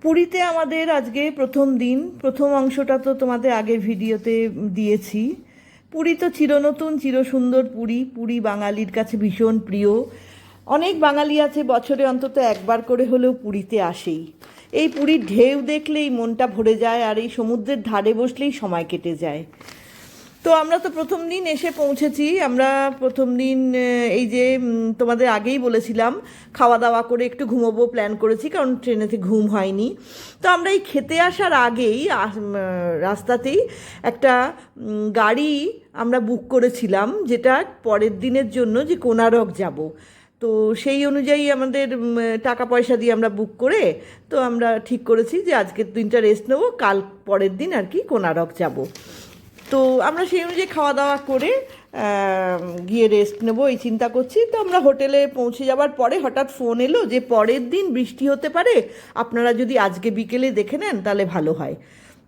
পুরীতে আমাদের আজকে প্রথম দিন। প্রথম অংশটা তো তোমাদের আগের ভিডিওতে দিয়েছি। পুরী তো চিরনতুন চিরসুন্দর পুরী। পুরী বাঙালির কাছে ভীষণ প্রিয়। অনেক বাঙালি আছে বছরে অন্তত একবার করে হলেও পুরীতে আসেই। এই পুরীর ঢেউ দেখলেই মনটা ভরে যায়, আর এই সমুদ্রের ধারে বসলেই সময় কেটে যায়। তো আমরা তো প্রথম দিন এসে পৌঁছেছি। আমরা প্রথম দিন এই যে তোমাদের আগেই বলেছিলাম খাওয়া দাওয়া করে একটু ঘুমোবো প্ল্যান করেছি, কারণ ট্রেনেতে ঘুম হয়নি। তো আমরা এই খেতে আসার আগেই রাস্তাতেই একটা গাড়ি আমরা বুক করেছিলাম, যেটা পরের দিনের জন্য যে কোণারক যাব। তো সেই অনুযায়ী আমাদের টাকা পয়সা দিয়ে আমরা বুক করে তো আমরা ঠিক করেছি যে আজকের দিনটা রেস্ট নেবো, কাল পরের দিন আর কি কোণারক যাব। তো আমরা সেই অনুযায়ী খাওয়া দাওয়া করে গিয়ে রেস্ট নেবো এই চিন্তা করছি। তো আমরা হোটেলে পৌঁছে যাওয়ার পরে হঠাৎ ফোন এলো যে পরের দিন বৃষ্টি হতে পারে, আপনারা যদি আজকে বিকেলে দেখে নেন তাহলে ভালো হয়।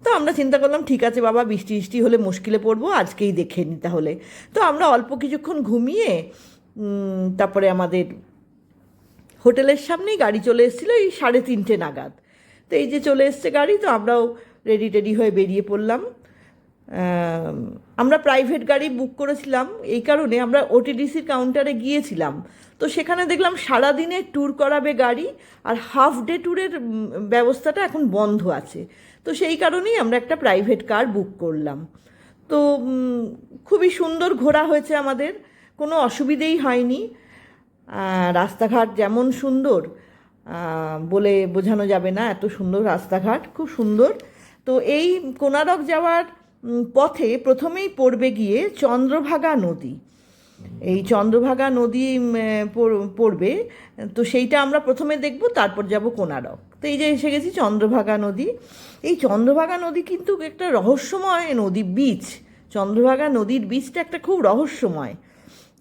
তো আমরা চিন্তা করলাম ঠিক আছে বাবা, বৃষ্টি বৃষ্টি হলে মুশকিলে পড়বো, আজকেই দেখে নিই তাহলে। তো আমরা অল্প কিছুক্ষণ ঘুমিয়ে তারপরে আমাদের হোটেলের সামনেই গাড়ি চলে এসেছিলো এই 3:30 নাগাদ। তো এই যে চলে এসছে গাড়ি, তো আমরাও রেডি টেডি হয়ে বেরিয়ে পড়লাম। আমরা প্রাইভেট গাড়ি বুক করেছিলাম এই কারণে, আমরা ওটিডিসির কাউন্টারে গিয়েছিলাম। তো সেখানে দেখলাম সারাদিনে ট্যুর করাবে গাড়ি, আর হাফ ডে ট্যুরের ব্যবস্থাটা এখন বন্ধ আছে। তো সেই কারণেই আমরা একটা প্রাইভেট কার বুক করলাম। তো খুবই সুন্দর ঘোরা হয়েছে আমাদের, কোনো অসুবিধেই হয়নি। রাস্তাঘাট যেমন সুন্দর বলে বোঝানো যাবে না, এত সুন্দর রাস্তাঘাট, খুব সুন্দর। তো এই কোণারক যাওয়ার পথে প্রথমেই পড়বে গিয়ে চন্দ্রভাগা নদী। এই চন্দ্রভাগা নদী পড়বে, তো সেইটা আমরা প্রথমে দেখব, তারপর যাব কোণারক। তো এই যে এসে গেছি চন্দ্রভাগা নদী। এই চন্দ্রভাগা নদী কিন্তু একটা রহস্যময় নদী, বীচ। চন্দ্রভাগা নদীর বীচটা একটা খুব রহস্যময়,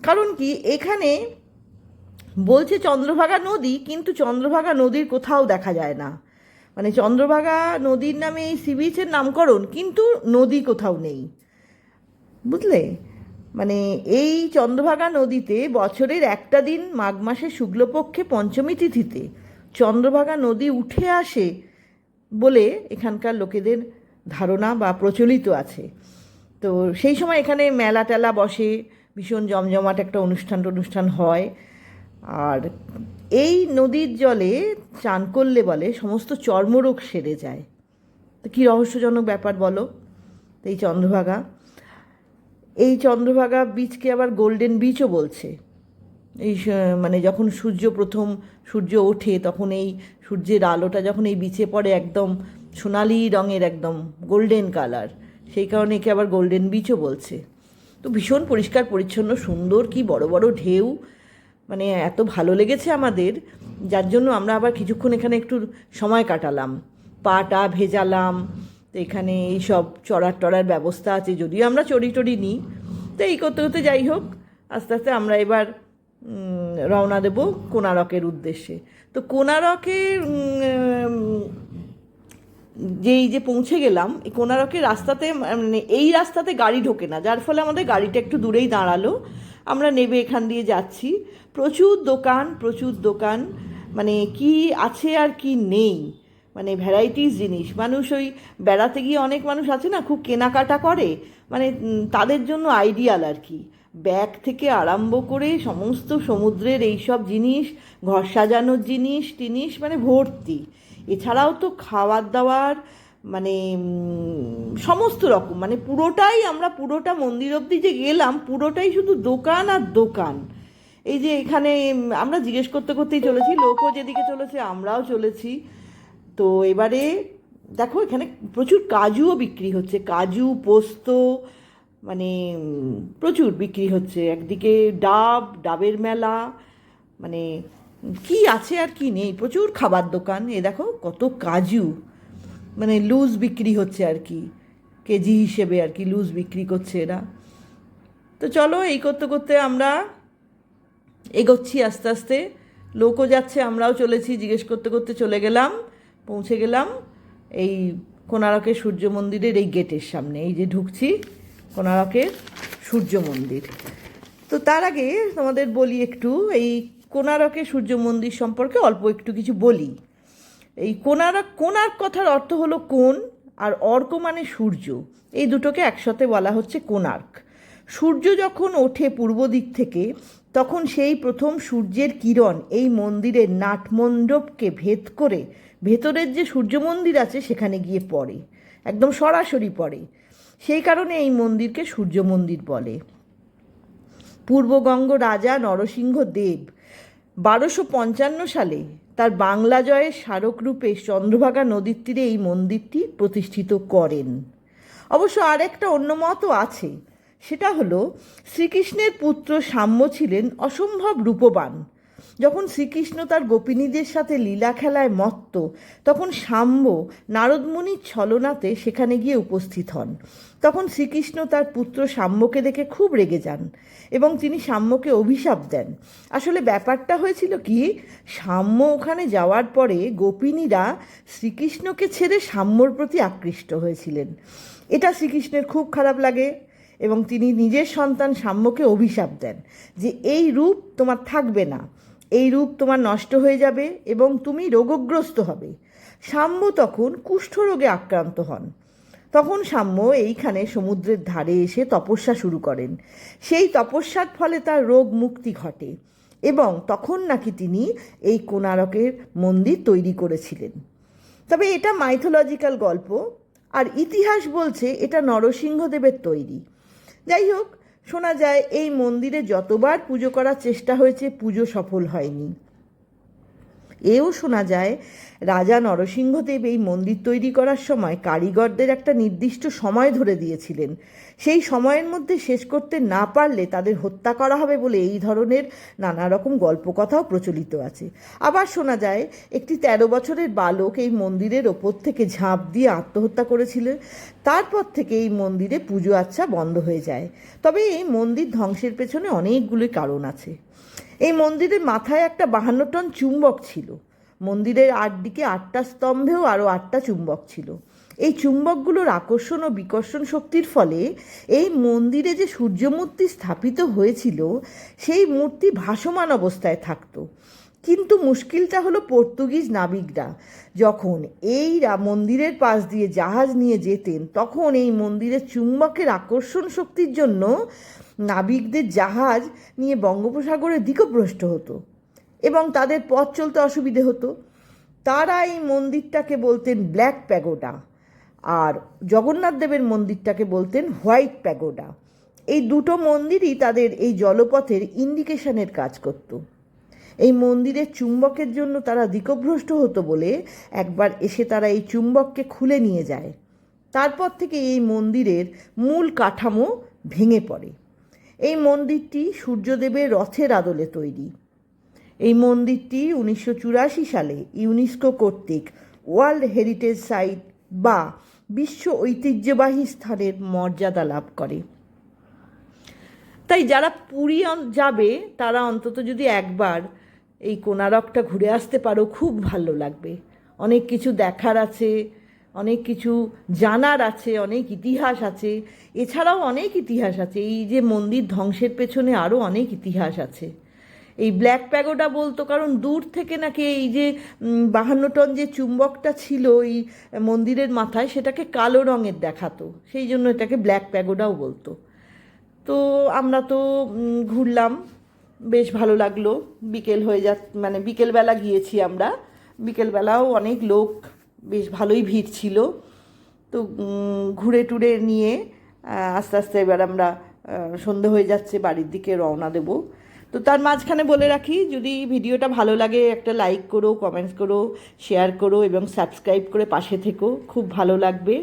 কারণ কি এখানে বলছে চন্দ্রভাগা নদী, কিন্তু চন্দ্রভাগা নদীর কোথাও দেখা যায় না। মানে চন্দ্রভাগা নদীর নামে এই সি বিচের নামকরণ, কিন্তু নদী কোথাও নেই, বুঝলে। মানে এই চন্দ্রভাগা নদীতে বছরের একটা দিন মাঘ মাসে শুক্লপক্ষে পঞ্চমী তিথিতে চন্দ্রভাগা নদী উঠে আসে বলে এখানকার লোকেদের ধারণা বা প্রচলিত আছে। তো সেই সময় এখানে মেলা টেলা বসে, ভীষণ জমজমাট একটা অনুষ্ঠান হয়। আর এই নদীর জলে চান করলে বলে সমস্ত চর্মরোগ সেরে যায়। তো কী রহস্যজনক ব্যাপার বলো। তো এই চন্দ্রভাগা বীচকে আবার গোল্ডেন বীচও বলছে। এই মানে যখন সূর্য ওঠে, তখন এই সূর্যের আলোটা যখন এই বিচে পড়ে একদম সোনালি রঙের, একদম গোল্ডেন কালার, সেই কারণে একে আবার গোল্ডেন বীচও বলছে। তো ভীষণ পরিষ্কার পরিচ্ছন্ন, সুন্দর, কি বড় বড় ঢেউ, মানে এত ভালো লেগেছে আমাদের, যার জন্য আমরা আবার কিছুক্ষণ এখানে একটু সময় কাটালাম, পাটা ভেজালাম। তো এখানে এই সব চড়ার ব্যবস্থা আছে, যদিও আমরা চড়ি নিই। তো এই করতে করতে যাই হোক, আস্তে আস্তে আমরা এবার রওনা দেব কোণারকের উদ্দেশ্যে। তো কোণারকের যে পৌঁছে গেলাম, এই কোণারকের রাস্তাতে, মানে এই রাস্তাতে গাড়ি ঢোকে না, যার ফলে আমাদের গাড়িটা একটু দূরেই দাঁড়ালো। আমরা নেবে এখান দিয়ে যাচ্ছি। প্রচুর দোকান, মানে কি আছে আর কি নেই, মানে ভ্যারাইটিস জিনিস। মানুষ ওই বেড়াতে গিয়ে অনেক মানুষ আছে না, খুব কেনাকাটা করে, মানে তাদের জন্য আইডিয়াল আর কি। ব্যাগ থেকে আরম্ভ করে সমস্ত সমুদ্রের এইসব জিনিস, ঘর সাজানোর জিনিস মানে ভর্তি। এছাড়াও তো খাবার দাবার, মানে সমস্ত রকম, মানে পুরোটা মন্দির অবধি যে গেলাম, পুরোটাই শুধু দোকান আর দোকান। এই যে এখানে আমরা জিজ্ঞেস করতে করতেই চলেছি, লোকও যেদিকে চলেছে আমরাও চলেছি। তো এবারে দেখো এখানে প্রচুর কাজুও বিক্রি হচ্ছে, কাজু পোস্ত, মানে প্রচুর বিক্রি হচ্ছে। একদিকে ডাবের মেলা, মানে কি আছে আর কি নেই, প্রচুর খাবার দোকান। এ দেখো কত কাজু, মানে লুজ বিক্রি হচ্ছে আর কি, কেজি হিসেবে আর কি লুজ বিক্রি করছে এরা। তো চলো এই করতে করতে আমরা এগোচ্ছি আস্তে আস্তে, লোকও যাচ্ছে আমরাও চলেছি, জিজ্ঞেস করতে করতে চলে গেলাম, পৌঁছে গেলাম এই কোণারকের সূর্য মন্দিরের এই গেটের সামনে। এই যে ঢুকছি কোণারকের সূর্য মন্দির। তো তার আগে তোমাদের বলি একটু এই কোণারকের সূর্য মন্দির সম্পর্কে অল্প একটু কিছু বলি। এই কোণার্ক কথার অর্থ হলো কোণ, আর অর্ক মানে সূর্য, এই দুটোকে একসাথে বলা হচ্ছে কোণার্ক। সূর্য যখন ওঠে পূর্ব দিক থেকে, তখন সেই প্রথম সূর্যের কিরণ এই মন্দিরের নাটমণ্ডপকে ভেদ করে ভেতরের যে সূর্য মন্দির আছে সেখানে গিয়ে পড়ে, একদম সরাসরি পড়ে। সেই কারণে এই মন্দিরকে সূর্য মন্দির বলে। পূর্ববঙ্গ রাজা নরসিংহ দেব 1255 সালে তার বাংলা জয়ের স্মারকরূপে চন্দ্রভাগা নদীর তীরে এই মন্দিরটি প্রতিষ্ঠিত করেন। অবশ্য আরেকটা অন্য মতও আছে, সেটা হলো শ্রীকৃষ্ণের পুত্র সাম্য ছিলেন অসম্ভব রূপবান। যখন শ্রীকৃষ্ণ তার গোপিনীদের সাথে লীলা খেলায় মত্ত, তখন সাম্য নারদমুনির ছলনাতে সেখানে গিয়ে উপস্থিত হন। তখন শ্রীকৃষ্ণ তার পুত্র সাম্যকে দেখে খুব রেগে যান এবং তিনি সাম্যকে অভিশাপ দেন। আসলে ব্যাপারটা হয়েছিল কি, সাম্য ওখানে যাওয়ার পরে গোপিনীরা শ্রীকৃষ্ণকে ছেড়ে সাম্যর প্রতি আকৃষ্ট হয়েছিলেন। এটা শ্রীকৃষ্ণের খুব খারাপ লাগে এবং তিনি নিজের সন্তান সাম্যকে অভিশাপ দেন যে এই রূপ তোমার থাকবে না, এই রূপ তোমার নষ্ট হয়ে যাবে এবং তুমি রোগগ্রস্ত হবে। সাম্য তখন কুষ্ঠরোগে আক্রান্ত হন। তখন সাম্য এইখানে সমুদ্রের ধারে এসে তপস্যা শুরু করেন। সেই তপস্যার ফলে তার রোগ মুক্তি ঘটে এবং তখন নাকি তিনি এই কোণারকের মন্দির তৈরি করেছিলেন। তবে এটা মাইথোলজিক্যাল গল্প, আর ইতিহাস বলছে এটা নরসিংহদেবের তৈরি। যাই হোক, শোনা যায় এই মন্দিরে যতবার পুজো করার চেষ্টা হয়েছে পুজো সফল হয়নি। এও শোনা যায় রাজা নরসিংহদেব এই মন্দির তৈরি করার সময় কারিগরদের একটা নির্দিষ্ট সময় ধরে দিয়েছিলেন। সেই সময়ের মধ্যে শেষ করতে না পারলে তাদের হত্যা করা হবে বলে এই ধরনের নানা রকম গল্পকথাও প্রচলিত আছে। আবার শোনা যায় একটি 13 বছরের বালক এই মন্দিরের ওপর থেকে ঝাঁপ দিয়ে আত্মহত্যা করেছিলেন। তারপর থেকে এই মন্দিরে পুজো আচ্ছা বন্ধ হয়ে যায়। তবে এই মন্দির ধ্বংসের পেছনে অনেকগুলি কারণ আছে। এই মন্দিরের মাথায় একটা 52 টন চুম্বক ছিল। মন্দিরের 8 দিকে 8টা স্তম্ভেও আরও 8টা চুম্বক ছিল। এই চুম্বকগুলোর আকর্ষণ ও বিকর্ষণ শক্তির ফলে এই মন্দিরে যে সূর্য মূর্তি স্থাপিত হয়েছিল সেই মূর্তি ভাসমান অবস্থায় থাকতো। কিন্তু মুশকিলটা হলো পর্তুগিজ নাবিকরা যখন এই মন্দিরের পাশ দিয়ে জাহাজ নিয়ে যেতেন, তখন এই মন্দিরের চুম্বকের আকর্ষণ শক্তির জন্য নাবিকদের জাহাজ নিয়ে বঙ্গোপসাগরের দিকভ্রষ্ট হতো এবং তাদের পথ চলতে অসুবিধে হতো। তারা এই মন্দিরটাকে বলতেন ব্ল্যাক প্যাগোডা, আর জগন্নাথ দেবের মন্দিরটাকে বলতেন হোয়াইট প্যাগোডা। এই দুটো মন্দিরই তাদের এই জলপথের ইন্ডিকেশনের কাজ করত। এই মন্দিরের চুম্বকের জন্য তারা দিকভ্রষ্ট হতো বলে একবার এসে তারা এই চুম্বককে খুলে নিয়ে যায়। তারপর থেকে এই মন্দিরের মূল কাঠামো ভেঙে পড়ে। এই মন্দিরটি সূর্যদেবের রথের আদলে তৈরি। এই মন্দিরটি 1984 সালে ইউনেস্কো কর্তৃক ওয়ার্ল্ড হেরিটেজ সাইট বা বিশ্ব ঐতিহ্যবাহী স্থানের মর্যাদা লাভ করে। তাই যারা পুরী যাবে তারা অন্তত যদি একবার এই কোণারকটা ঘুরে আসতে পারো, খুব ভালো লাগবে। অনেক কিছু দেখার আছে, অনেক কিছু জানার আছে, অনেক ইতিহাস আছে। এছাড়াও অনেক ইতিহাস আছে, এই যে মন্দির ধ্বংসের পেছনে আরও অনেক ইতিহাস আছে। এই ব্ল্যাক প্যাগোডা বলতো কারণ দূর থেকে নাকি এই যে 52 টন যে চুম্বকটা ছিল এই মন্দিরের মাথায়, সেটাকে কালো রঙের দেখাতো, সেই জন্য এটাকে ব্ল্যাক প্যাগোডাও বলতো। তো আমরা তো ঘুরলাম, বেশ ভালো লাগলো। বিকেল হয়ে মানে বিকেলবেলা গিয়েছি আমরা, বিকেলবেলাও অনেক লোক, বেশ ভালোই ভিড় ছিল। তো ঘুরে টুরে নিয়ে আস্তে আস্তে এবার আমরা সন্ধে হয়ে যাচ্ছে, বাড়ির দিকে রওনা দেব। তো তার মাঝখানে বলে রাখি, যদি ভিডিওটা ভালো লাগে একটা লাইক করো, কমেন্টস করো, শেয়ার করো এবং সাবস্ক্রাইব করে পাশে থেকো, খুব ভালো লাগবে।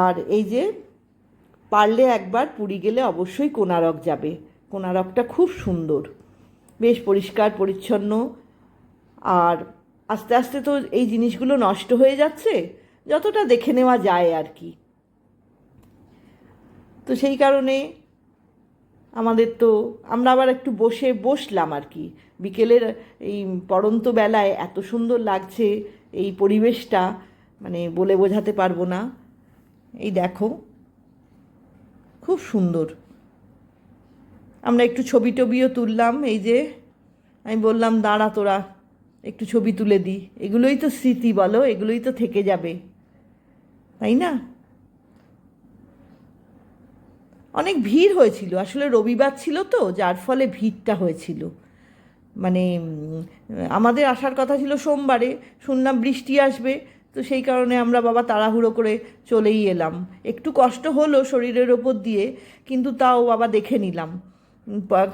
আর এই যে পারলে একবার পুরী গেলে অবশ্যই কোণারক যাবে। কোণারকটা খুব সুন্দর, বেশ পরিষ্কার পরিচ্ছন্ন। আর আস্তে আস্তে তো এই জিনিসগুলো নষ্ট হয়ে যাচ্ছে, যতটা দেখে নেওয়া যায় আর কি। তো সেই কারণে আমরা আবার একটু বসলাম আর কি। বিকেলের এই পড়ন্ত বেলায় এত সুন্দর লাগছে এই পরিবেশটা, মানে বলে বোঝাতে পারবো না। এই দেখো, খুব সুন্দর। আমরা একটু ছবি টবিও তুললাম। এই যে আমি বললাম দাঁড়া তোরা, একটু ছবি তুলে দিই, এগুলোই তো স্মৃতি বলো, এগুলোই তো থেকে যাবে, তাই না? অনেক ভিড় হয়েছিল, আসলে রবিবার ছিল তো, যার ফলে ভিড়টা হয়েছিল। মানে আমাদের আসার কথা ছিল সোমবারে, শুনলাম বৃষ্টি আসবে, তো সেই কারণে আমরা বাবা তাড়াহুড়ো করে চলেই এলাম। একটু কষ্ট হলো শরীরের ওপর দিয়ে, কিন্তু তাও বাবা দেখে নিলাম।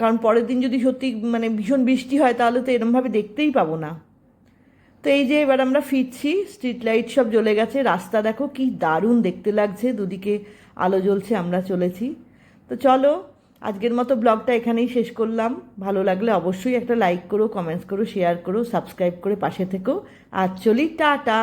কারণ পরের দিন যদি সত্যি মানে ভীষণ বৃষ্টি হয় তাহলে তো এরমভাবে দেখতেই পাবো না। তো এই যে এবার আমরা ফিরছি, স্ট্রিট লাইট সব জ্বলে গেছে, রাস্তা দেখো কি দারুণ দেখতে লাগছে, দুদিকে আলো জ্বলছে, আমরা চলেছি। তো চলো, আজকের মতো ব্লগটা এখানেই শেষ করলাম। ভালো লাগলে অবশ্যই একটা লাইক করো, কমেন্টস করো, শেয়ার করো, সাবস্ক্রাইব করে পাশে থেকো। আর চলি, টাটা।